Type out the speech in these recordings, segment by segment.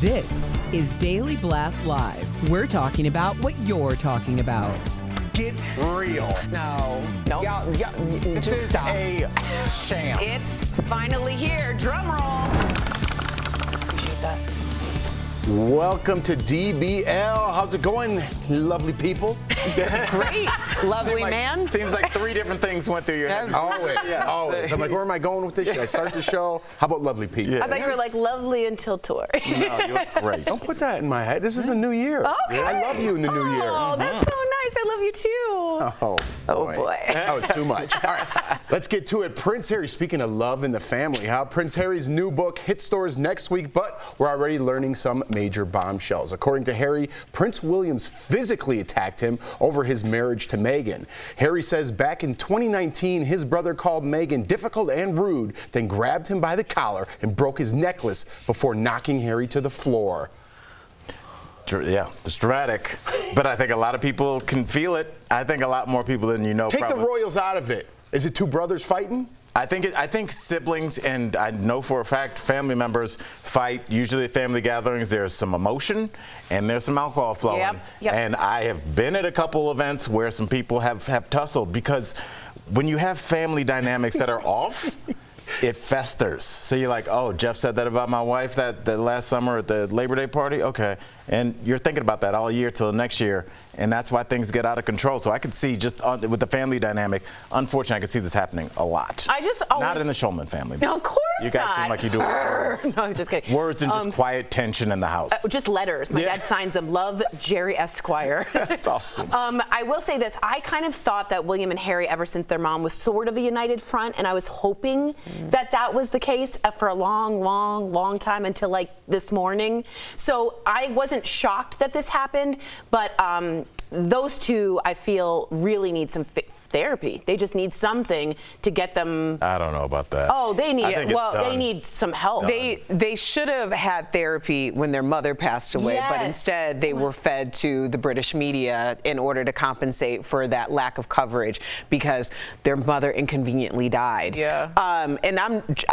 This is Daily Blast Live. We're talking about what you're talking about. Get real. No. Y'all, this just is stop. a sham. It's finally here. Drum roll. Appreciate that. Welcome to DBL. How's it going, lovely people? Great. Lovely man. Seems like three different things went through your head. Always. I'm like, where am I going with this? Should I start the show? How about lovely people? Yeah. I thought you were like lovely until tour. No, you look great. Don't put that in my head. This is a new year. Okay. I love you in the new year. Oh, that's so nice. I love you too. Oh boy. That was too much. All right, let's get to it. Prince Harry, speaking of love in the family, Prince Harry's new book hits stores next week, but we're already learning some major bombshells. According to Harry, Prince William's physically attacked him over his marriage to Meghan. Harry says back in 2019, his brother called Meghan difficult and rude, then grabbed him by the collar and broke his necklace before knocking Harry to the floor. Yeah, it's dramatic, but I think a lot of people can feel it. I think a lot more people than you know. Take probably. the royals out of it. Is it two brothers fighting? I think siblings, and I know for a fact family members fight. Usually at family gatherings, there's some emotion and there's some alcohol flowing. Yep. And I have been at a couple events where some people have tussled, because when you have family dynamics that are off, it festers. So you're like, oh, Jeff said that about my wife that last summer at the Labor Day party? Okay. And you're thinking about that all year till next year, and that's why things get out of control. So I could see just with the family dynamic, unfortunately, I could see this happening a lot. I just always... Not in the Shulman family. No, of course You guys not. seem like you do it with words. No, I'm just kidding. Words and just quiet tension in the house. Just letters. My dad signs them. Love, Jerry Esquire. That's awesome. I will say this. I kind of thought that William and Harry, ever since their mom was sort of a united front, and I was hoping that was the case for a long time until like this morning. So I wasn't shocked that this happened, but those two, I feel, really need some therapy. They just need something to get them. I don't know about that. Oh, they need it. Well, they need some help. They should have had therapy when their mother passed away, but instead they were fed to the British media in order to compensate for that lack of coverage because their mother inconveniently died. Yeah. And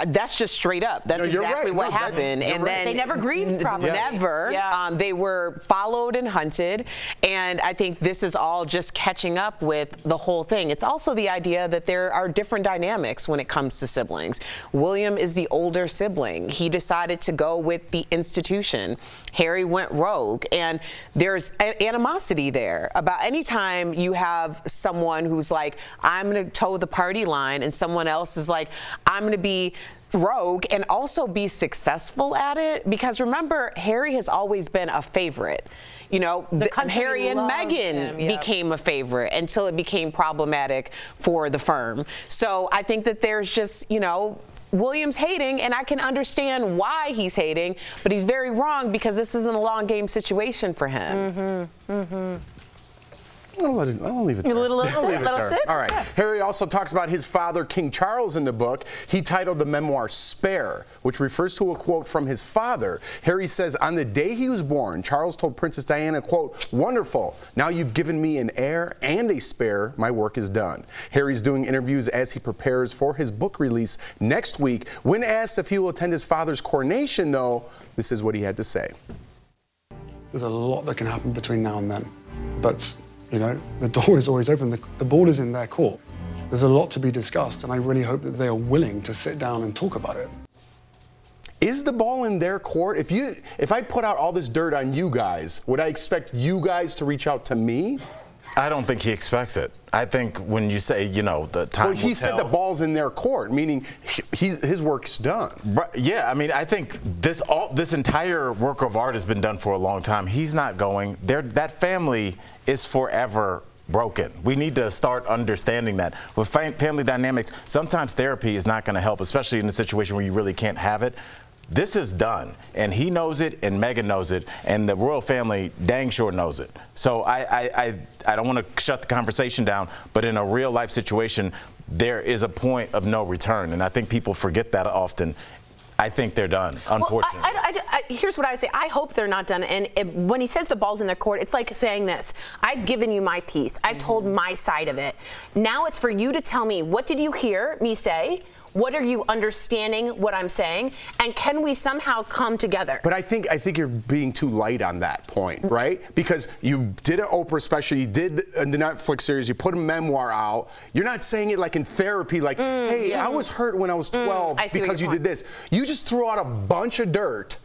that's just straight up. That's exactly what happened. And then they never grieved properly. Never. Yeah. They were followed and hunted, and I think this is all just catching up with the whole thing. It's also the idea that there are different dynamics when it comes to siblings. William is the older sibling. He decided to go with the institution. Harry went rogue, and there's animosity there about any time you have someone who's like, I'm going to toe the party line, and someone else is like, I'm going to be rogue and also be successful at it. Because remember, Harry has always been a favorite. You know, Harry and Meghan became a favorite until it became problematic for the firm. So I think that there's just, William's hating, and I can understand why he's hating, but he's very wrong because this isn't a long game situation for him. I'll leave it there. Let us sit. All right. Yeah. Harry also talks about his father, King Charles, in the book. He titled the memoir Spare, which refers to a quote from his father. Harry says, on the day he was born, Charles told Princess Diana, quote, wonderful, now you've given me an heir and a spare, my work is done. Harry's doing interviews as he prepares for his book release next week. When asked if he will attend his father's coronation, though, this is what he had to say. There's a lot that can happen between now and then, but the door is always open. The ball is in their court. There's a lot to be discussed, and I really hope that they are willing to sit down and talk about it. Is the ball in their court? If I put out all this dirt on you guys, would I expect you guys to reach out to me? I don't think he expects it. I think when you say, the time will tell. He said the ball's in their court, meaning his work's done. Right, yeah, I mean, I think this entire work of art has been done for a long time. He's not going. That family is forever broken. We need to start understanding that. With family dynamics, sometimes therapy is not going to help, especially in a situation where you really can't have it. This is done, and he knows it, and Meghan knows it, and the royal family dang sure knows it. So I don't want to shut the conversation down, but in a real life situation, there is a point of no return, and I think people forget that often. I think they're done, unfortunately. Well, here's what I would say. I hope they're not done. And when he says the ball's in their court, it's like saying this. I've given you my piece. I've told my side of it. Now it's for you to tell me, what did you hear me say? What are you understanding what I'm saying? And can we somehow come together? But I think you're being too light on that point, right? Because you did an Oprah special, you did the Netflix series, you put a memoir out. You're not saying it like in therapy, like, hey, I was hurt when I was 12 because you did this. You just threw out a bunch of dirt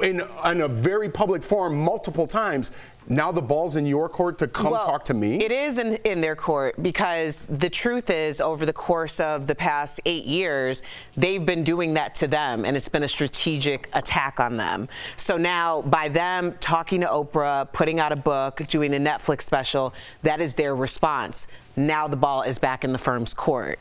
in a very public forum multiple times. Now the ball's in your court to come talk to me? It is in their court because the truth is, over the course of the past 8 years, they've been doing that to them, and it's been a strategic attack on them. So now, by them talking to Oprah, putting out a book, doing a Netflix special, that is their response. Now the ball is back in the firm's court.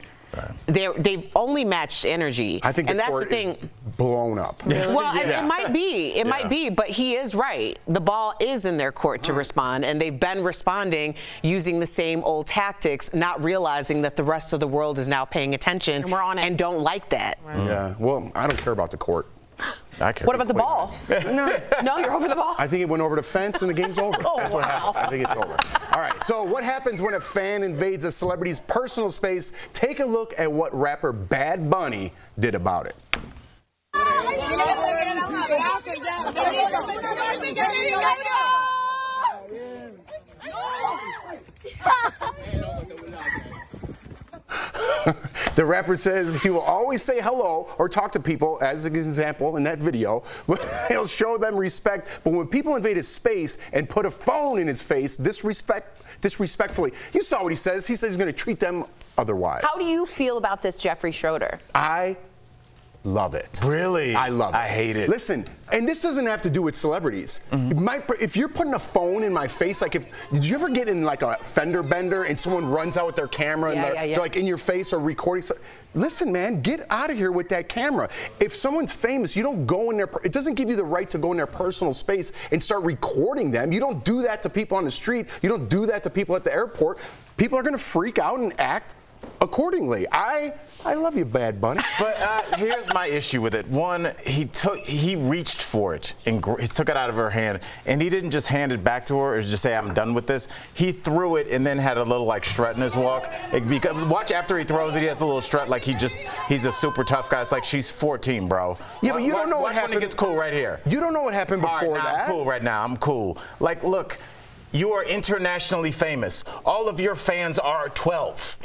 Right. They've only matched energy. I think and the that's court the thing. is blown up. Well, it might be. It might be, but he is right. The ball is in their court to respond, and they've been responding using the same old tactics, not realizing that the rest of the world is now paying attention and we're on it. And don't like that. Right. Yeah. Well, I don't care about the court. What about the ball? No, you're over the ball. I think it went over the fence and the game's over. That's what happened. I think it's over. All right. So what happens when a fan invades a celebrity's personal space? Take a look at what rapper Bad Bunny did about it. The rapper says he will always say hello or talk to people, as an example in that video, but he'll show them respect. But when people invade his space and put a phone in his face disrespectfully, you saw what he says. He says he's going to treat them otherwise. How do you feel about this, Jeffrey Schroeder? I love it. Really? I love it. I hate it. Listen, and this doesn't have to do with celebrities. If you're putting a phone in my face, like did you ever get in like a fender bender and someone runs out with their camera and they're like in your face or recording? Listen, man, get out of here with that camera. If someone's famous, you don't go in their, it doesn't give you the right to go in their personal space and start recording them. You don't do that to people on the street. You don't do that to people at the airport. People are going to freak out and act accordingly. I love you, Bad Bunny. But here's my issue with it. One, he reached for it and he took it out of her hand, and he didn't just hand it back to her or just say, I'm done with this. He threw it and then had a little like strut in his walk. Watch after he throws it, he has a little strut like he's a super tough guy. It's like she's 14, bro. Yeah, but you don't know what happened. Watch when it gets cool right here. You don't know what happened before that. I'm cool right now. I'm cool. Like, look, you are internationally famous. All of your fans are 12.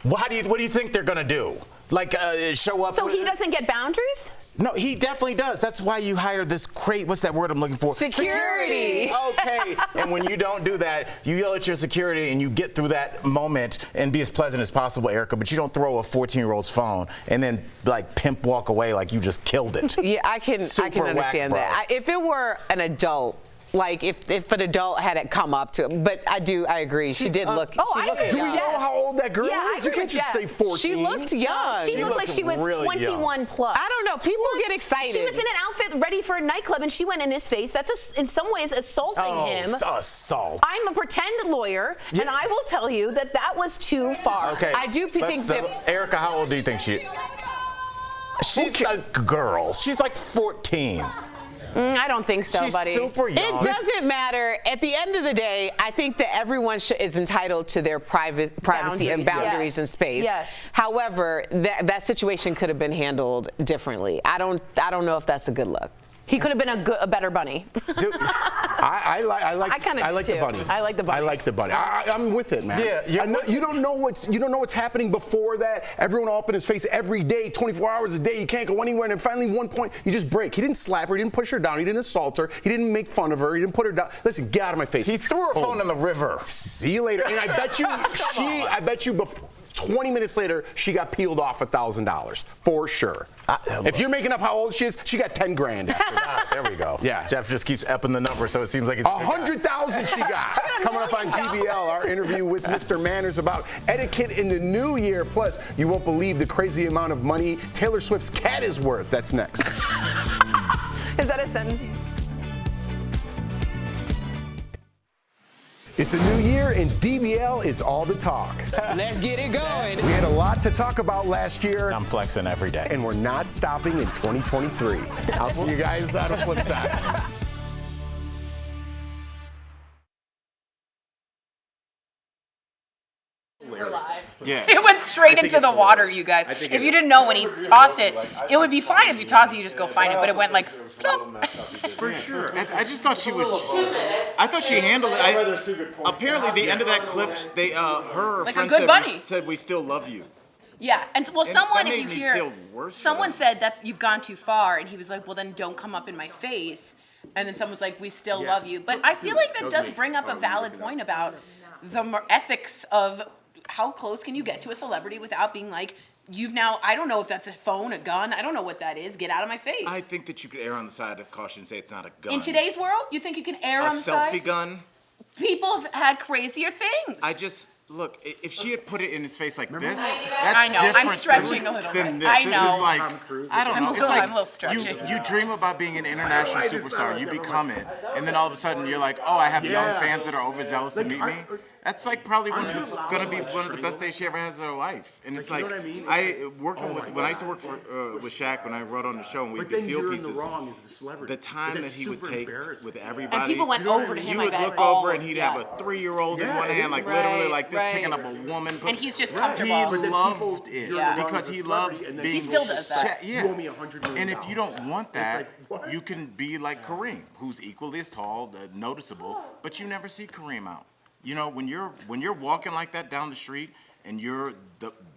What do you think they're gonna do? Like show up? So he doesn't get boundaries? No, he definitely does. That's why you hired this what's that word I'm looking for? Security. Okay. And when you don't do that, you yell at your security and you get through that moment and be as pleasant as possible, Erica, but you don't throw a 14-year-old's phone and then like pimp walk away like you just killed it. Yeah, I can understand whack, that. If it were an adult, like if an adult had it come up to him, but I agree. She did look. Do we know how old that girl is? You can't just say 14. She looked young. She looked like she was really 21 young. plus. I don't know. People get excited. She was in an outfit ready for a nightclub, and she went in his face. That's in some ways assaulting him. Assault. I'm a pretend lawyer, and I will tell you that was too far. Okay. I do think that. Erica, how old do you think she is? She's a girl. She's like 14. I don't think so, buddy. She's super young. It doesn't matter. At the end of the day, I think that everyone is entitled to their privacy and boundaries and space. Yes. However, that situation could have been handled differently. I don't know if that's a good look. He could have been a better bunny. Dude, I like the bunny. I like the bunny. I like the bunny. I'm with it, man. Yeah, you don't know what's happening before that. Everyone all up in his face every day, 24 hours a day. You can't go anywhere. And then finally, one point, you just break. He didn't slap her. He didn't push her down. He didn't assault her. He didn't make fun of her. He didn't put her down. Listen, get out of my face. He threw her phone in the river. See you later. And I bet you before 20 minutes later, she got peeled off $1,000 for sure. If you're making up how old she is, she got 10 grand after that. There we go. Yeah. Jeff just keeps upping the number, so it seems like it's 100,000 she got. Coming up on DBL, our interview with Mr. Manners about etiquette in the new year. Plus, you won't believe the crazy amount of money Taylor Swift's cat is worth. That's next. Is that a sentence? It's a new year and DBL is all the talk. Let's get it going. We had a lot to talk about last year. I'm flexing every day. And we're not stopping in 2023. I'll see you guys on the flip side. Yeah. It went straight into the water, you guys. If you didn't know when he tossed it, it would be fine if you toss it, you just go find it, but it went like, plop. For sure. I just thought she was. I thought she handled it. Apparently, the end of that clip, her Like a friend good buddy. said, "We still love you." Yeah, and well, someone, that if you made me hear, feel worse for someone them. said that's you've gone too far, and he was like, well, then don't come up in my face. And then someone's like, we still love you. But I feel like that does bring up a valid point about the ethics of how close can you get to a celebrity without being like, I don't know if that's a phone, a gun, I don't know what that is, get out of my face. I think that you could err on the side of caution and say it's not a gun. In today's world, you think you can err a on the side? selfie gun. People have had crazier things. Look, if she had put it in his face like this, that's I know, I'm different stretching a little than bit. this. I This know. is like, I don't know. It's like I'm a little stretching. you dream about being an international superstar, you become it, and then all of a sudden you're like, oh, I have young fans that are overzealous to meet me. That's like probably gonna be one of the best days she ever has in her life. And it's like, when I used to work with Shaq, when I wrote on the show and we'd do field pieces, the time that he would take with everybody. And people went over to him you like would that look all- over and he'd have a 3-year-old in one hand, like literally like this, picking up a woman. And he's just He comfortable. loved it Yeah. because he loved being. He still does that. Yeah. And if you don't want that, you can be like Kareem, who's equally as tall, noticeable, but you never see Kareem out. You know, when you're walking like that down the street and you're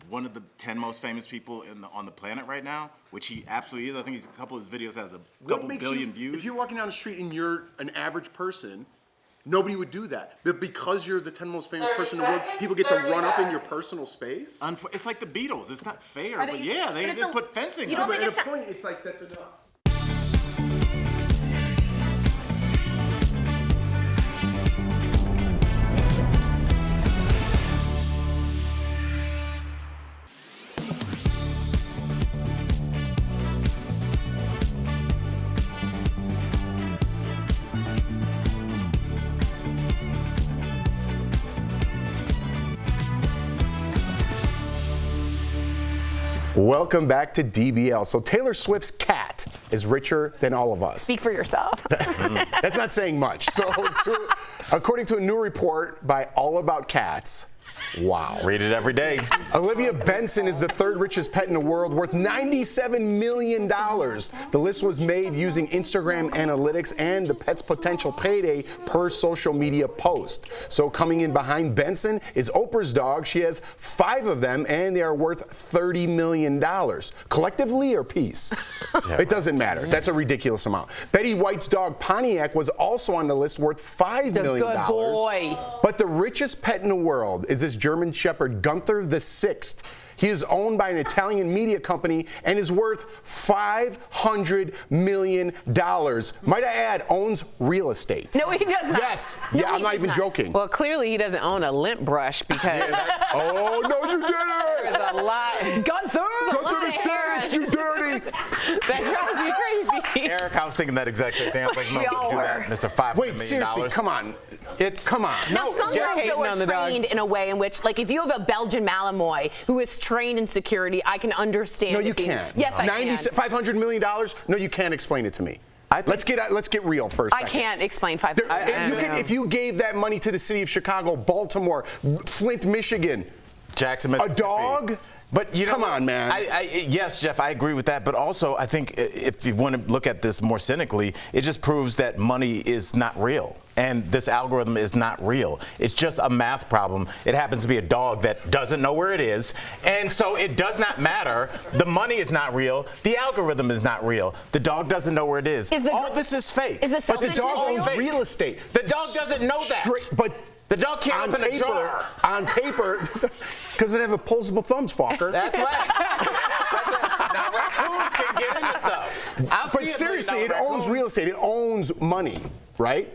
one of the 10 most famous people on the planet right now, which he absolutely is. I think a couple of his videos has a couple billion views. If you're walking down the street and you're an average person, nobody would do that. But because you're the 10 most famous person in the world, people get to run up in your personal space. It's like the Beatles. It's not fair, But but yeah, they put fencing. You don't up. think At it's a point, it's like that's enough. Welcome back to DBL. So Taylor Swift's cat is richer than all of us. Speak for yourself. That's not saying much. So according to a new report by All About Cats, wow. Read it every day. Olivia Benson is the third richest pet in the world, worth $97 million. The list was made using Instagram analytics and the pet's potential payday per social media post. So coming in behind Benson is Oprah's dog. She has 5 of them, and they are worth $30 million. Collectively or piece? It doesn't matter. That's a ridiculous amount. Betty White's dog Pontiac was also on the list, worth $5 million. Good boy. But the richest pet in the world is this German Shepherd Gunther VI. He is owned by an Italian media company and is worth $500 million. Might I add, owns real estate. No, he does not. Yes. No, Yeah, I'm he not does even joking. Well, clearly he doesn't own a lint brush because Oh, no, you didn't! there's a lot. Gunther! Gunther VI, you dirty! That drives me crazy. Eric, I was thinking that exact same thing. I was like, no, We all do that, were. Mr. $500 million. Wait, seriously, come on. Come on. Now, You're sometimes hating though on the we're dog. trained in a way in which, like, if you have a Belgian Malinois who is trained in security, I can understand. No, you it being- can't. Yes, I can. $500 million? No, you can't explain it to me. Let's get real first. I can't explain 5. If you gave that money to the city of Chicago, Baltimore, Flint, Michigan, Jackson, a Mississippi. dog? But you know, Come on, man. Yes, Jeff, I agree with that. But also, I think if you want to look at this more cynically, it just proves that money is not real. And this algorithm is not real. It's just a math problem. It happens to be a dog that doesn't know where it is. And so it does not matter. The money is not real. The algorithm is not real. The dog doesn't know where it is. All this is fake. Is the But the selfishness dog owns real? real estate. The dog doesn't know that. But the dog can't open a jar. On paper, because it have opposable thumbs, fucker. That's right. Now raccoons can get into stuff. But seriously, it owns real estate. It owns money, right?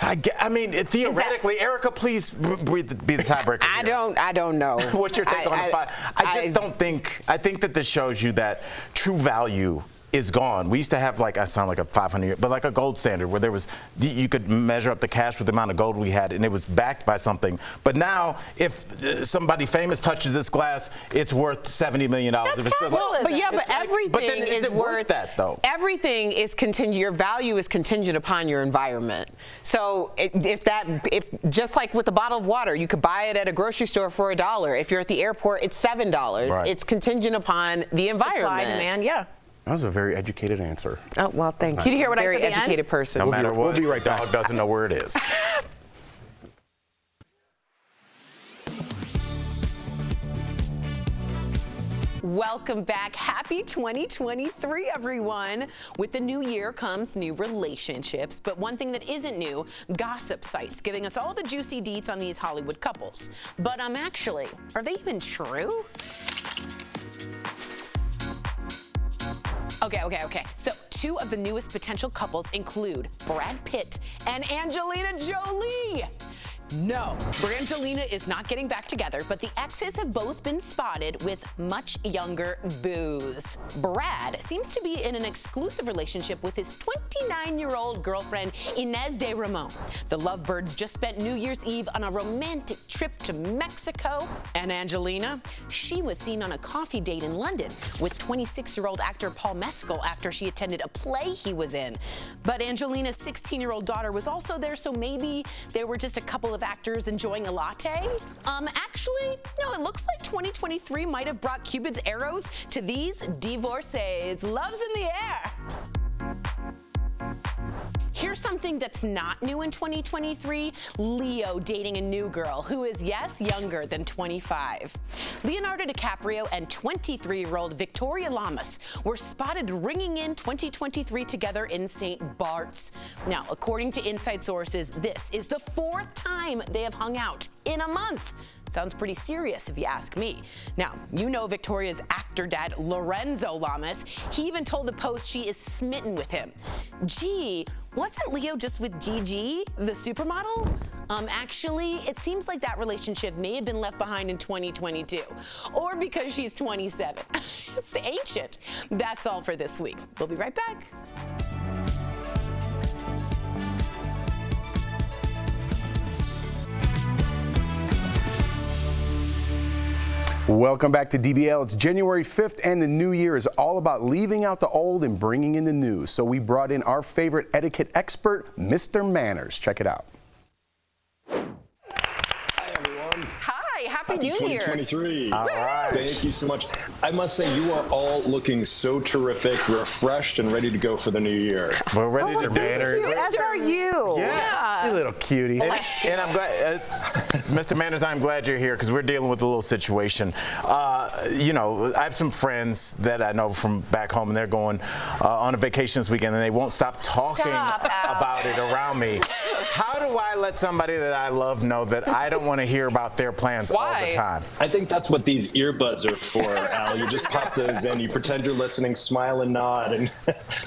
I mean, theoretically, Erica, please be the tiebreaker. I don't know. What's your take on the fight? I just don't think. I think that this shows you that true value is gone. We used to have, like, I sound like a 500-year, but like a gold standard where there was, you could measure up the cash with the amount of gold we had, and it was backed by something. But now, if somebody famous touches this glass, it's worth $70 million. That's capitalism. But everything but then is it worth that, though? Everything is contingent. Your value is contingent upon your environment. So if just like with a bottle of water, you could buy it at a grocery store for $1. If you're at the airport, it's $7. Right. It's contingent upon the environment. Supply, demand, yeah. That was a very educated answer. Oh, well, thank you. Did you hear what I Very said at the end? educated person. No matter what, we'll be right back. Dog doesn't know where it is. Welcome back. Happy 2023, everyone. With the new year comes new relationships. But one thing that isn't new, gossip sites giving us all the juicy deets on these Hollywood couples. But actually, are they even true? Okay. So 2 of the newest potential couples include Brad Pitt and Angelina Jolie. No, Brangelina is not getting back together, but the exes have both been spotted with much younger boos. Brad seems to be in an exclusive relationship with his 29-year-old girlfriend, Inez de Ramon. The lovebirds just spent New Year's Eve on a romantic trip to Mexico. And Angelina, she was seen on a coffee date in London with 26-year-old actor Paul Mescal after she attended a play he was in. But Angelina's 16-year-old daughter was also there, so maybe there were just a couple of actors enjoying a latte? Actually, no, it looks like 2023 might have brought Cupid's arrows to these divorcees. Love's in the air. Here's something that's not new in 2023. Leo dating a new girl who is, yes, younger than 25. Leonardo DiCaprio and 23-year-old Victoria Lamas were spotted ringing in 2023 together in St. Bart's. Now, according to inside sources, this is the 4th time they have hung out in a month. Sounds pretty serious if you ask me. Now, you know Victoria's actor dad, Lorenzo Lamas. He even told the Post she is smitten with him. Gee, wasn't Leo just with Gigi, the supermodel? Actually, it seems like that relationship may have been left behind in 2022. Or because she's 27. It's ancient. That's all for this week. We'll be right back. Welcome back to DBL. It's January 5th, and the new year is all about leaving out the old and bringing in the new. So we brought in our favorite etiquette expert, Mr. Manners. Check it out. Hi, everyone. Hi, Happy New Year. 2023. All right. Thank you so much. I must say, you are all looking so terrific, refreshed, and ready to go for the new year. We're ready to Manners. As are you. Yes. You little cutie. And I'm glad, Mr. Manners, I'm glad you're here because we're dealing with a little situation. You know, I have some friends that I know from back home, and they're going on a vacation this weekend, and they won't stop talking about it around me. How do I let somebody that I love know that I don't want to hear about their plans all the time? I think that's what these earbuds are for, Al. You just pop those in, you pretend you're listening, smile and nod, and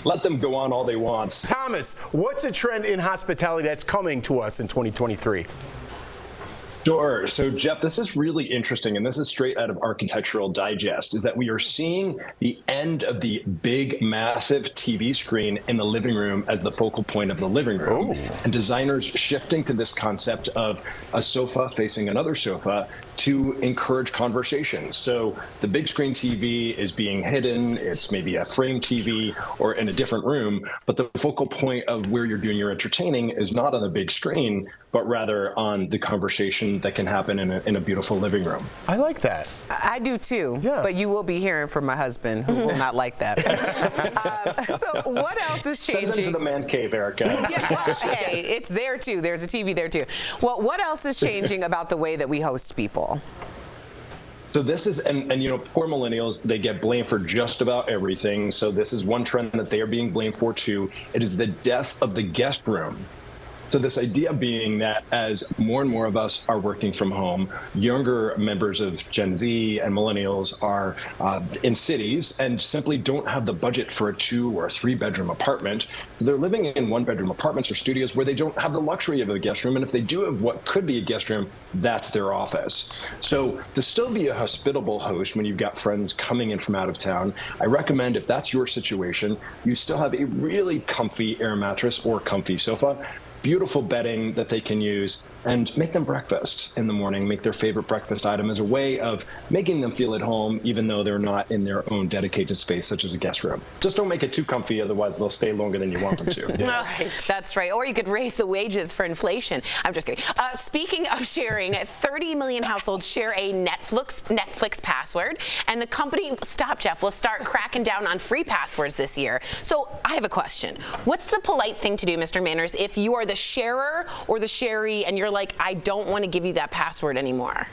let them go on all they want. Thomas, what's a trend in hospitality that's coming to us in 2023? Sure. So, Jeff, this is really interesting, and this is straight out of Architectural Digest, is that we are seeing the end of the big, massive TV screen in the living room as the focal point of the living room. Ooh. And designers shifting to this concept of a sofa facing another sofa to encourage conversation. So the big screen TV is being hidden. It's maybe a frame TV or in a different room, but the focal point of where you're doing your entertaining is not on the big screen, but rather on the conversation that can happen in a beautiful living room. I like that. I do too, yeah. But you will be hearing from my husband who will not like that. So what else is changing? Send him to the man cave, Erica. Hey, it's there too. There's a TV there too. Well, what else is changing about the way that we host people? So this is, and you know, poor millennials, they get blamed for just about everything. So this is one trend that they are being blamed for too. It is the death of the guest room. So this idea being that as more and more of us are working from home, younger members of Gen Z and millennials are in cities and simply don't have the budget for a 2 or 3 bedroom apartment. They're living in 1 bedroom apartments or studios where they don't have the luxury of a guest room. And if they do have what could be a guest room, that's their office. So to still be a hospitable host when you've got friends coming in from out of town, I recommend, if that's your situation, you still have a really comfy air mattress or comfy sofa, beautiful bedding that they can use, and make them breakfast in the morning, make their favorite breakfast item as a way of making them feel at home, even though they're not in their own dedicated space, such as a guest room. Just don't make it too comfy, otherwise they'll stay longer than you want them to. That's right. Or you could raise the wages for inflation. I'm just kidding. Speaking of sharing, 30 million households share a Netflix password, and the company, Stop Jeff, will start cracking down on free passwords this year. So I have a question. What's the polite thing to do, Mr. Manners, if you are the sharer or the sharee and you're like, I don't want to give you that password anymore?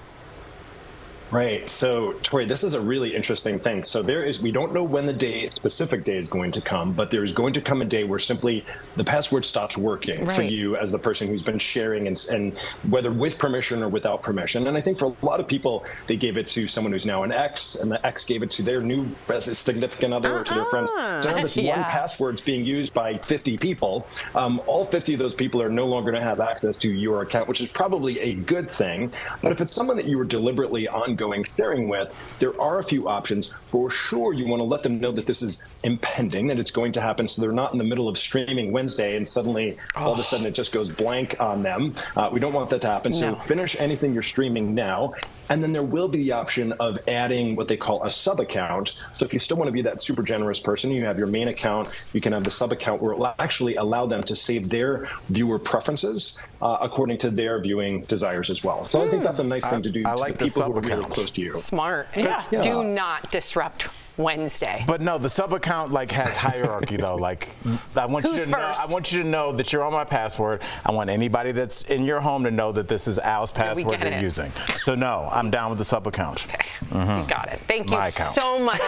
Right. So, Tori, this is a really interesting thing. So we don't know when the specific day is going to come, but there's going to come a day where simply the password stops working for you as the person who's been sharing, and whether with permission or without permission. And I think for a lot of people, they gave it to someone who's now an ex, and the ex gave it to their new significant other or to their friends. So now this one password's being used by 50 people. All 50 of those people are no longer going to have access to your account, which is probably a good thing. But if it's someone that you were deliberately ongoing sharing with, there are a few options. For sure, you want to let them know that this is impending, that it's going to happen, so they're not in the middle of streaming Wednesday and suddenly all of a sudden it just goes blank on them. We don't want that to happen. So finish anything you're streaming now, and then there will be the option of adding what they call a sub account. So if you still want to be that super generous person, you have your main account, you can have the sub account where it will actually allow them to save their viewer preferences according to their viewing desires as well. So I think that's a nice thing to do to the people who are really close to you. Smart. Do not disrupt Wednesday. But no, the sub account has hierarchy though. I want you to know that you're on my password. I want anybody that's in your home to know that this is Al's password you're using. So no, I'm down with the sub account. Okay, you got it. Thank you so much.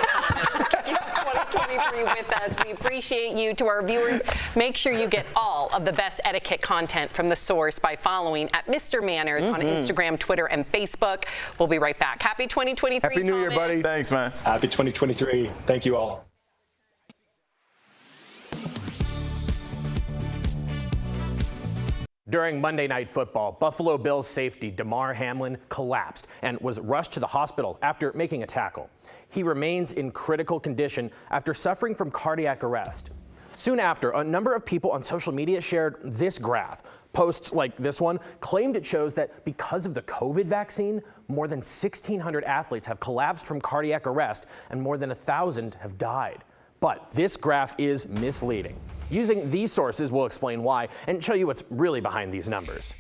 2023 with us. We appreciate you. To our viewers, make sure you get all of the best etiquette content from The Source by following at Mr. Manners on Instagram, Twitter, and Facebook. We'll be right back. Happy 2023, Happy New Year, buddy. Thanks, man. Happy 2023. Thank you all. During Monday Night Football, Buffalo Bills safety Damar Hamlin collapsed and was rushed to the hospital after making a tackle. He remains in critical condition after suffering from cardiac arrest. Soon after, a number of people on social media shared this graph. Posts like this one claimed it shows that because of the COVID vaccine, more than 1,600 athletes have collapsed from cardiac arrest and more than 1,000 have died. But this graph is misleading. Using these sources, we'll explain why and show you what's really behind these numbers.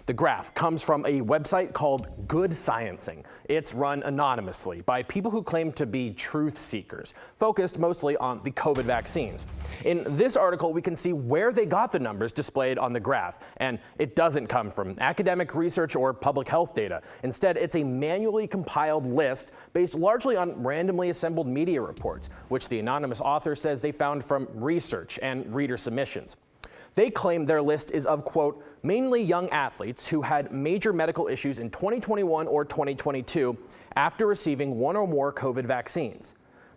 The graph comes from a website called Good Sciencing. It's run anonymously by people who claim to be truth seekers, focused mostly on the COVID vaccines. In this article, we can see where they got the numbers displayed on the graph, and it doesn't come from academic research or public health data. Instead, it's a manually compiled list based largely on randomly assembled media reports, which the anonymous author says they found from research and reader submissions. They claim their list is of, quote, mainly young athletes who had major medical issues in 2021 or 2022 after receiving one or more COVID vaccines.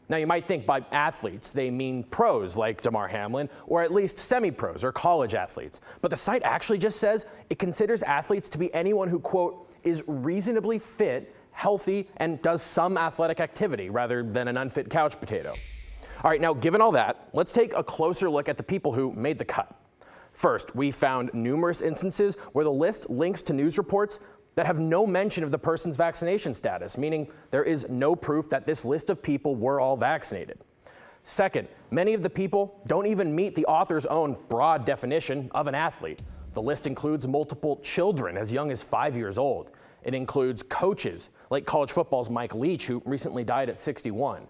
Now, you might think by athletes, they mean pros like Damar Hamlin, or at least semi-pros or college athletes. But the site actually just says it considers athletes to be anyone who, quote, is reasonably fit, healthy, and does some athletic activity rather than an unfit couch potato. All right, now, given all that, let's take a closer look at the people who made the cut. First, we found numerous instances where the list links to news reports that have no mention of the person's vaccination status, meaning there is no proof that this list of people were all vaccinated. Second, many of the people don't even meet the author's own broad definition of an athlete. The list includes multiple children as young as 5 years old. It includes coaches, like college football's Mike Leach, who recently died at 61.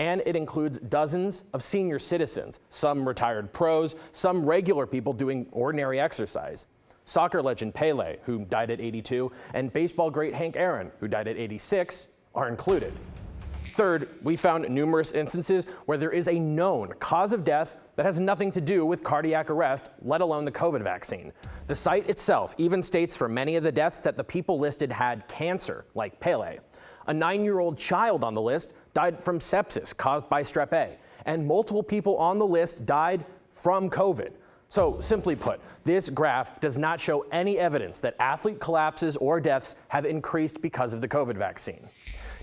And it includes dozens of senior citizens, some retired pros, some regular people doing ordinary exercise. Soccer legend Pele, who died at 82, and baseball great Hank Aaron, who died at 86, are included. Third, we found numerous instances where there is a known cause of death that has nothing to do with cardiac arrest, let alone the COVID vaccine. The site itself even states for many of the deaths that the people listed had cancer, like Pele. A 9-year-old child on the list died from sepsis caused by strep A, and multiple people on the list died from COVID. So simply put, this graph does not show any evidence that athlete collapses or deaths have increased because of the COVID vaccine.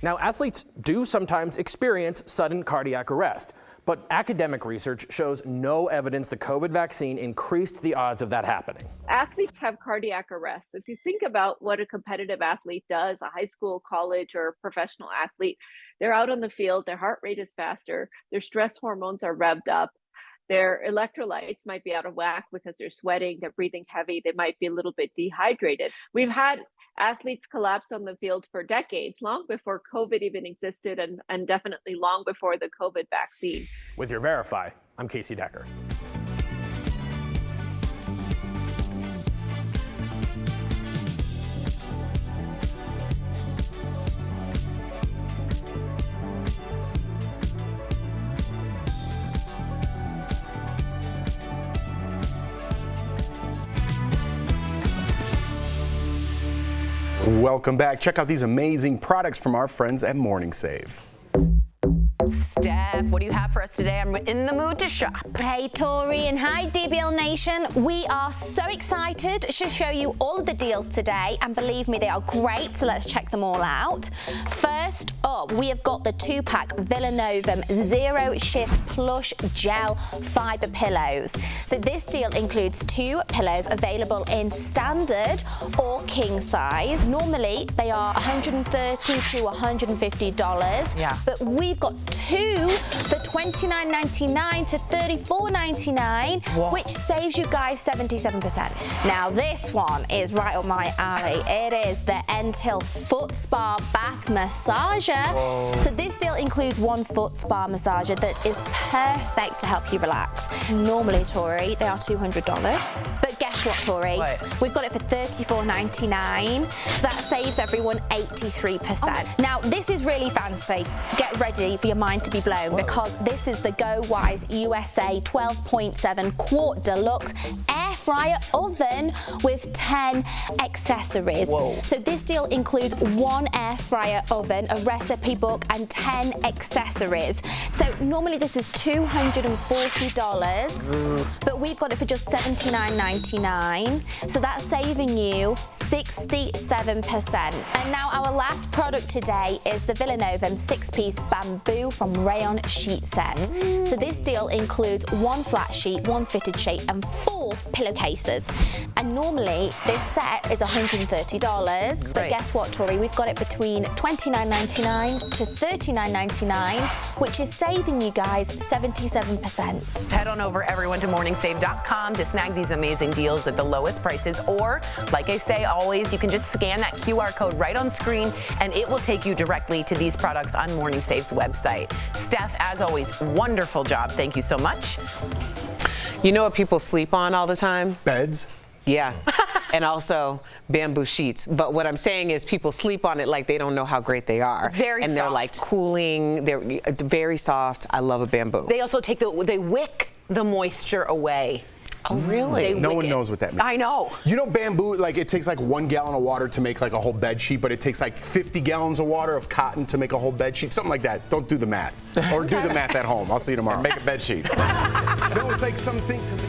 Now, athletes do sometimes experience sudden cardiac arrest, but academic research shows no evidence the COVID vaccine increased the odds of that happening. Athletes have cardiac arrest. If you think about what a competitive athlete does, a high school, college, or professional athlete, they're out on the field, their heart rate is faster, their stress hormones are revved up, their electrolytes might be out of whack because they're sweating, they're breathing heavy, they might be a little bit dehydrated. We've had athletes collapse on the field for decades, long before COVID even existed, and definitely long before the COVID vaccine. With your Verify, I'm Casey Decker. Welcome back. Check out these amazing products from our friends at Morning Save. Steph, what do you have for us today? I'm in the mood to shop. Hey Tori, and hi DBL Nation. We are so excited to show you all of the deals today, and believe me, they are great, so let's check them all out. First up, we have got the 2-pack Villanovum Zero Shift Plush Gel Fiber Pillows. So this deal includes 2 pillows available in standard or king size. Normally, they are $130 to $150, but we've got 2 for $29.99 to $34.99, which saves you guys 77%. Now this one is right up my alley. It is the Untitled Foot Spa Bath Massager. So this deal includes 1 foot spa massager that is perfect to help you relax. Normally, Tori, they are $200. But guess what, Tori? We've got it for $34.99. So that saves everyone 83%. Now this is really fancy. Get ready for your mind to be blown, because this is the Go Wise USA 12.7 quart deluxe air fryer oven with 10 accessories. So this deal includes 1 air fryer oven, a recipe book, and 10 accessories. So normally this is $240, but we've got it for just $79.99. So that's saving you 67%. And now our last product today is the Villanovum 6-piece bamboo from rayon sheet set. So this deal includes 1 flat sheet, 1 fitted sheet, and 4 pillowcases. And normally this set is $130, but guess what, Tori? We've got it between $29.99 to $39.99, which is saving you guys 77%. Head on over, everyone, to morningsave.com to snag these amazing deals at the lowest prices, or like I say always, you can just scan that QR code right on screen and it will take you directly to these products on Morning Save's website. Steph, as always, wonderful job. Thank you so much. You know what people sleep on all the time? Beds. Yeah. And also bamboo sheets. But what I'm saying is people sleep on it like they don't know how great they are. Very soft. And they're like cooling. They're very soft. I love a bamboo. They also they wick the moisture away. Oh, really? No one knows what that means. I know. You know, bamboo, like, it takes like 1 gallon of water to make like a whole bed sheet, but it takes like 50 gallons of water of cotton to make a whole bed sheet. Something like that. Don't do the math. Or do the math at home. I'll see you tomorrow. Make a bed sheet. No, it's like something to me.